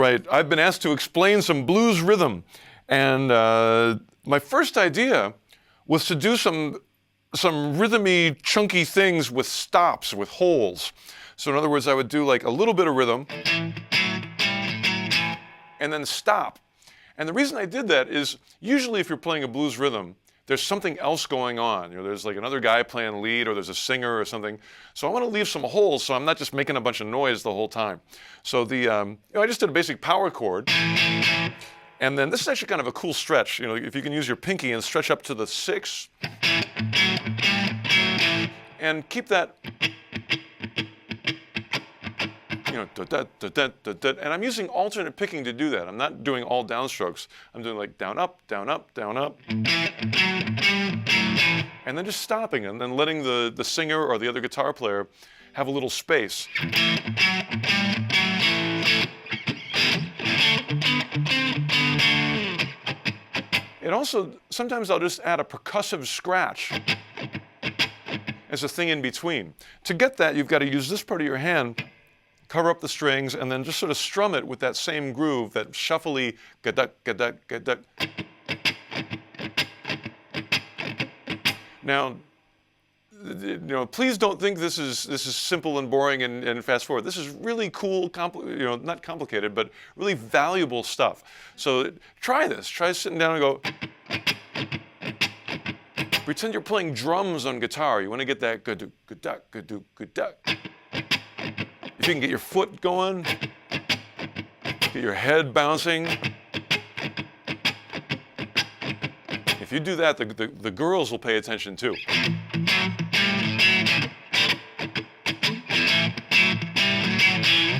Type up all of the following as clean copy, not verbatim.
right, I've been asked to explain some blues rhythm. And my first idea was to do some rhythmy, chunky things with stops, with holes. So in other words, I would do like a little bit of rhythm and then stop. And the reason I did that is usually if you're playing a blues rhythm, there's something else going on. You know, there's like another guy playing lead, or there's a singer or something. So I want to leave some holes so I'm not just making a bunch of noise the whole time. So I just did a basic power chord. And then this is actually kind of a cool stretch. You know, if you can use your pinky and stretch up to the 6 and keep that, you know, and I'm using alternate picking to do that. I'm not doing all downstrokes. I'm doing like down, up, down, up, down, up. And then just stopping and then letting the singer or the other guitar player have a little space. It also, sometimes I'll just add a percussive scratch as a thing in between. To get that, you've got to use this part of your hand, cover up the strings, and then just sort of strum it with that same groove, that shuffly ga-duck, ga-duck, ga-duck. Now, you know, please don't think this is simple and boring and fast forward. This is really cool, not complicated, but really valuable stuff. So try this. Try sitting down and go. Pretend you're playing drums on guitar. You want to get that ga-duck, ga-duck, ga-duck, ga-duck. If you can get your foot going, get your head bouncing. If you do that, the girls will pay attention too.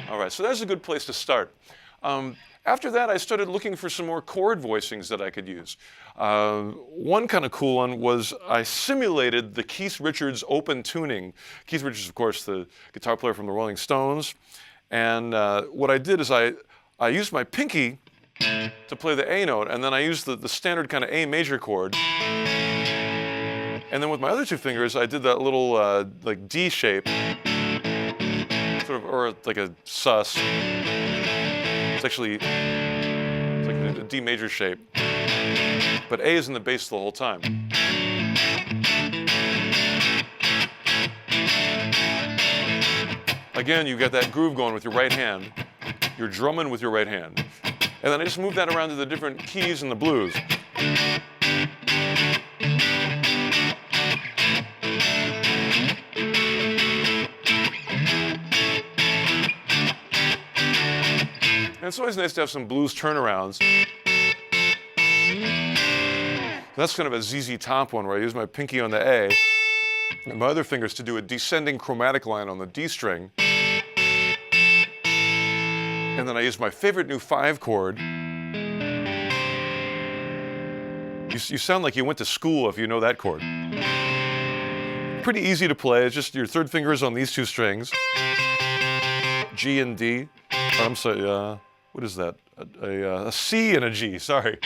All right, so that's a good place to start. After that, I started looking for some more chord voicings that I could use. One kind of cool one was I simulated the Keith Richards open tuning. Keith Richards, of course, the guitar player from the Rolling Stones. And what I did is I used my pinky to play the A note, and then I used the standard kind of A major chord. And then with my other two fingers, I did that little like D shape, sort of, or like a sus. It's like a D major shape, but A is in the bass the whole time. Again, you got that groove going with your right hand. You're drumming with your right hand. And then I just move that around to the different keys in the blues. And it's always nice to have some blues turnarounds. That's kind of a ZZ Top one where I use my pinky on the A and my other fingers to do a descending chromatic line on the D string. And then I use my favorite new 5 chord. You sound like you went to school if you know that chord. Pretty easy to play. It's just your third finger is on these 2 strings, G and D. I'm sorry, what is that? A C and a G, sorry.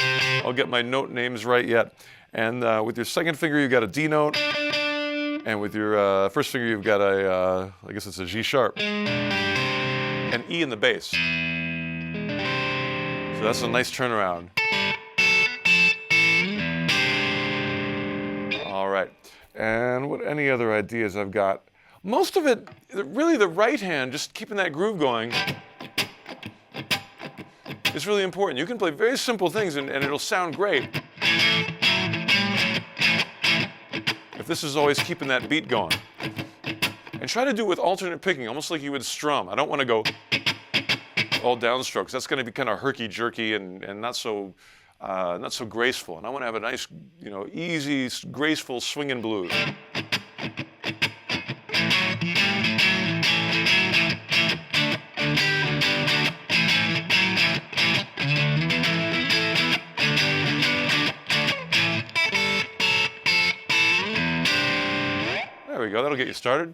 I'll get my note names right yet. And with your second finger, you've got a D note. And with your first finger, you've got I guess it's a G sharp. And E in the bass. So that's a nice turnaround. All right. And what any other ideas I've got? Most of it, really the right hand, just keeping that groove going, is really important. You can play very simple things and it'll sound great if this is always keeping that beat going. And try to do it with alternate picking, almost like you would strum. I don't want to go all downstrokes. That's going to be kind of herky-jerky and not so graceful. And I want to have a nice, easy, graceful swinging blues. There we go. That'll get you started.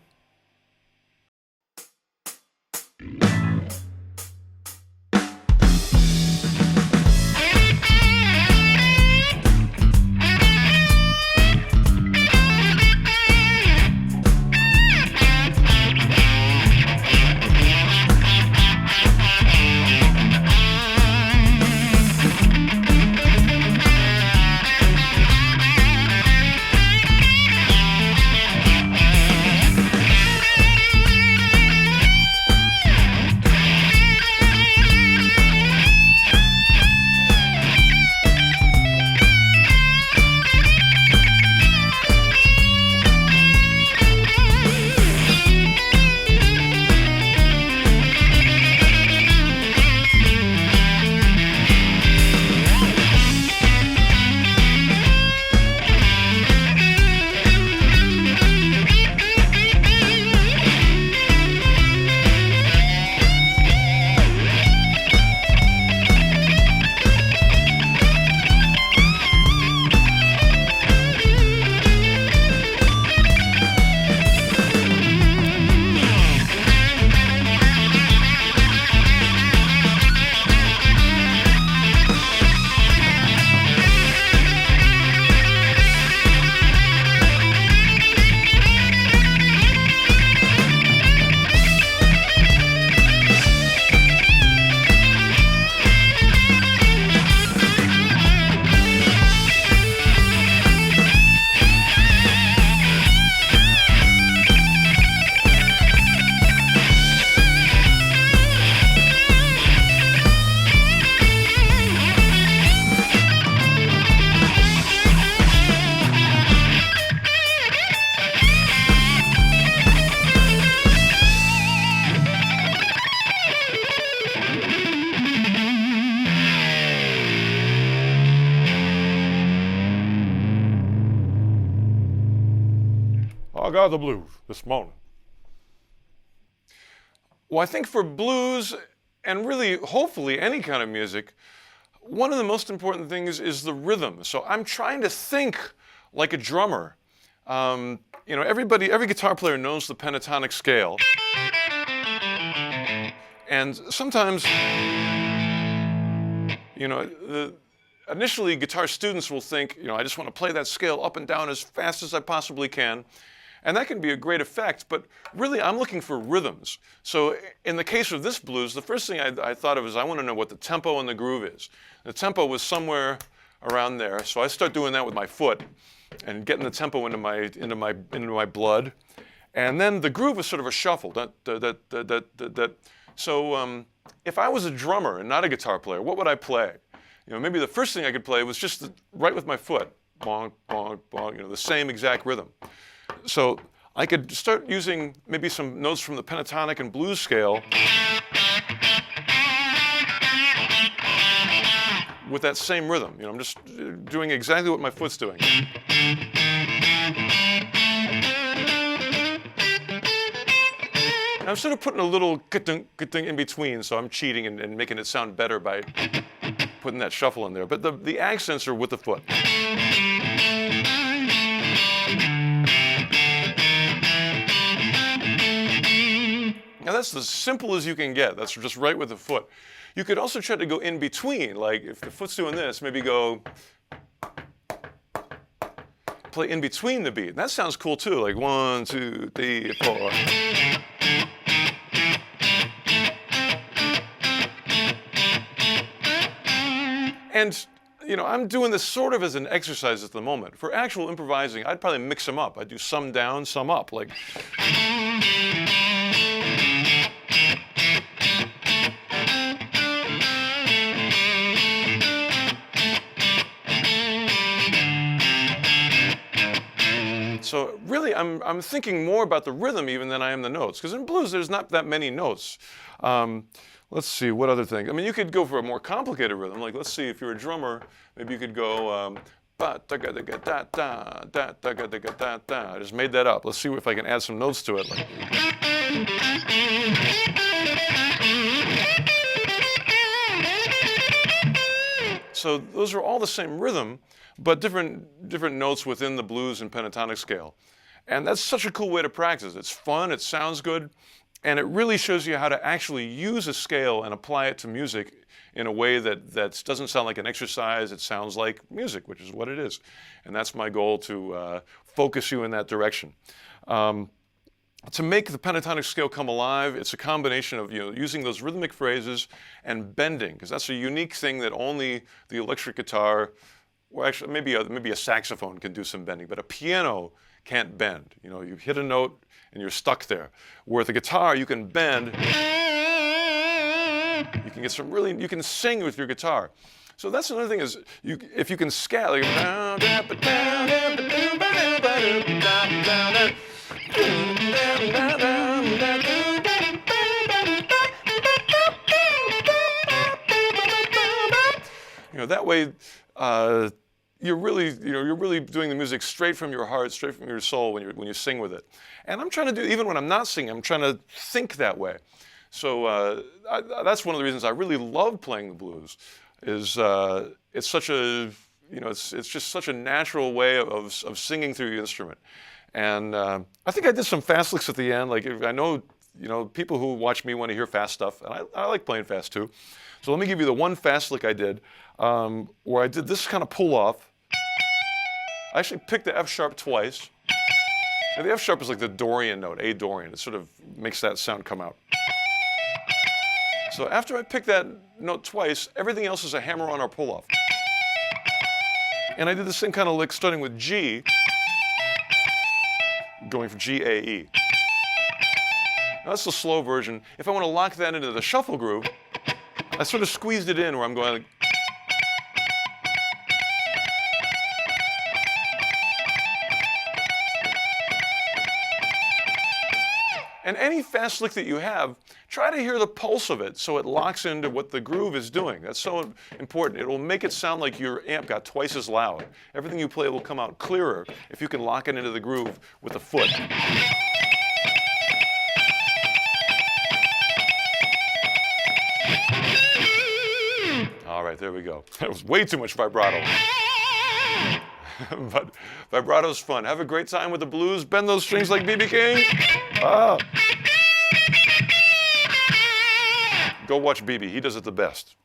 I got the blues this morning. Well, I think for blues, and really, hopefully, any kind of music, one of the most important things is the rhythm. So I'm trying to think like a drummer. Every guitar player knows the pentatonic scale. And sometimes, initially guitar students will think, I just want to play that scale up and down as fast as I possibly can. And that can be a great effect, but really I'm looking for rhythms. So in the case of this blues, the first thing I thought of is I want to know what the tempo and the groove is. The tempo was somewhere around there, so I start doing that with my foot and getting the tempo into my blood. And then the groove is sort of a shuffle. So if I was a drummer and not a guitar player, what would I play? Maybe the first thing I could play was just right with my foot, bong, bong, bong, the same exact rhythm. So I could start using maybe some notes from the pentatonic and blues scale with that same rhythm. I'm just doing exactly what my foot's doing. And I'm sort of putting a little ka-dunk in between, so I'm cheating and making it sound better by putting that shuffle in there. But the accents are with the foot. Now that's as simple as you can get. That's just right with the foot. You could also try to go in between. Like if the foot's doing this, maybe go play in between the beat. That sounds cool too. Like 1, 2, 3, 4. And I'm doing this sort of as an exercise at the moment. For actual improvising, I'd probably mix them up. I'd do some down, some up. Like. So really, I'm thinking more about the rhythm even than I am the notes. Because in blues, there's not that many notes. Let's see, what other thing? I mean, you could go for a more complicated rhythm. Like, let's see, if you're a drummer, maybe you could go I just made that up. Let's see if I can add some notes to it. Like, so those are all the same rhythm, but different notes within the blues and pentatonic scale. And that's such a cool way to practice. It's fun, it sounds good, and it really shows you how to actually use a scale and apply it to music in a way that doesn't sound like an exercise. It sounds like music, which is what it is. And that's my goal, to focus you in that direction. To make the pentatonic scale come alive, it's a combination of using those rhythmic phrases and bending, because that's a unique thing that only the electric guitar, or actually maybe a saxophone can do some bending, but a piano can't bend. You hit a note and you're stuck there. Where with the guitar, you can bend. You can get you can sing with your guitar. So that's another thing is, if you can scale, like, that way, you're really doing the music straight from your heart, straight from your soul when you sing with it. And I'm trying to do, even when I'm not singing, I'm trying to think that way. So that's one of the reasons I really love playing the blues. Is it's such a it's just such a natural way of singing through the instrument. And I think I did some fast licks at the end. Like, I know people who watch me want to hear fast stuff, and I like playing fast too. So let me give you the one fast lick I did, where I did this kind of pull off. I actually picked the F sharp twice. And the F sharp is like the Dorian note, A Dorian. It sort of makes that sound come out. So after I pick that note twice, everything else is a hammer on or pull off. And I did the same kind of lick starting with G, going from G, A, E. Now that's the slow version. If I want to lock that into the shuffle groove, I sort of squeezed it in where I'm going like, And any fast lick that you have, try to hear the pulse of it so it locks into what the groove is doing. That's so important. It will make it sound like your amp got twice as loud. Everything you play will come out clearer if you can lock it into the groove with the foot. All right, there we go. That was way too much vibrato. But vibrato's fun. Have a great time with the blues. Bend those strings like B.B. King. Ah. Go watch B.B. He does it the best.